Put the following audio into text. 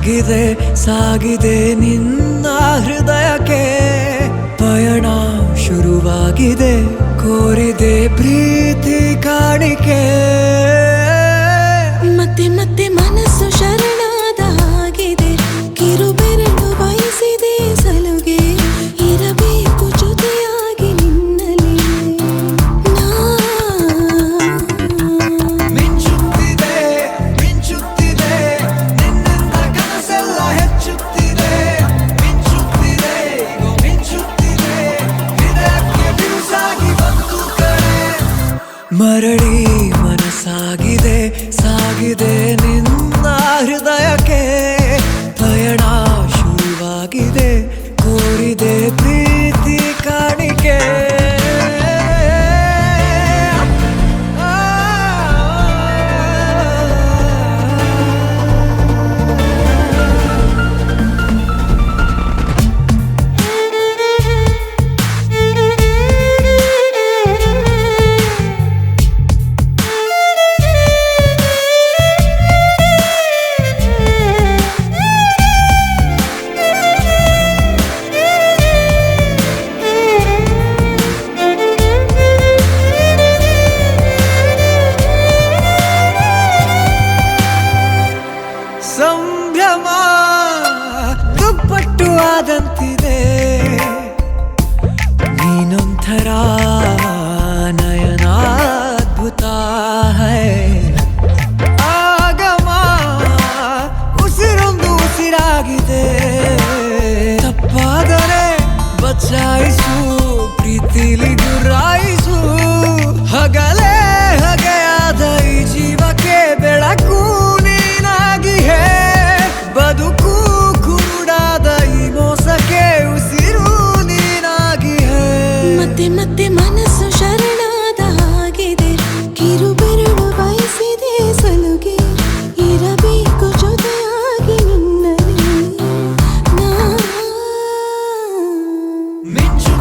ಸಾಗಿದೆ ಸಾಗಿದೆ ನಿನ್ನ ಹೃದಯಕ್ಕೆ ಪಯಣ ಶುರುವಾಗಿದೆ ಕೋರಿದೆ ಪ್ರೀತಿ ಕಾಣಿಕೆ ಮತ್ತೆ ಮತ್ತೆ ಮನಸ್ಸು ಶರಣಾದ ಹಾಗಿದೆ ಕಿರುಬೆರಳು ಬಯಸಿದೆ ಸಲುಗೆ ಇರಬೇಕು ಜೊತೆಯಾಗಿ ನಿನ್ನಲ್ಲಿ ಮಿಂಚುತ್ತಿದೆ ಮಿಂಚುತ್ತಿದೆ ನಿನ್ನಿಂದ ಕನಸೆಲ್ಲ ಹೆಚ್ಚುತ್ತಿದೆ ಮಿಂಚುತ್ತಿದೆ ಮಿಂಚುತ್ತಿದೆ ಹೃದಯಕ್ಕೆ ಬಿರುಸಾಗಿ ಬಂತು ಕಡೆ ಮರಳಿ ಮನಸ್ಸಾಗಿದೆ ಸಾಗಿದೆ ನಿನ್ನ ಹೃದಯಕ್ಕೆ ಪಯಣ ಶುರುವಾಗಿದೆ ಕೋರಿದೆ ಪ್ರೀತಿ ಕಾಣಿಕೆ ಸಂಭ್ರಮ ದುಪ್ಪಟ್ಟು ಆದಂತಿದೆ ನೀನೊಂಥರ ನಯನಾದ್ಭುತ ಹೈ ಆಗಮ ಉಸಿರೊಂದು ಉಸಿರಾಗಿದೆ ತಪ್ಪಾದರೆ ಬಚಾಯಿಸು ಪ್ರೀತಿಲಿ ಗುರಾಯಿಸು ಹಗಲೇ ಹಗೆಯಾದ ಈ ಜೀವಕ್ಕೆ ಬೆಳಕು ನೀನಾಗಿಯೇ ಬದುಕು ಕುರುಡಾದ ಈ ಮೋಸಕ್ಕೆ ಉಸಿರು ನೀನಾಗಿಯೇ ಮತ್ತೆ ಮತ್ತೆ ಮನಸ್ಸು ಶರಣಾದ ಹಾಗಿದೆ ಕಿರುಬೆರಳು ಬಯಸಿದೆ ಸಲುಗೆ ಇರಬೇಕು ಜೊತೆಯಾಗಿ ನಿನ್ನಲ್ಲಿ ಮಿಂಚು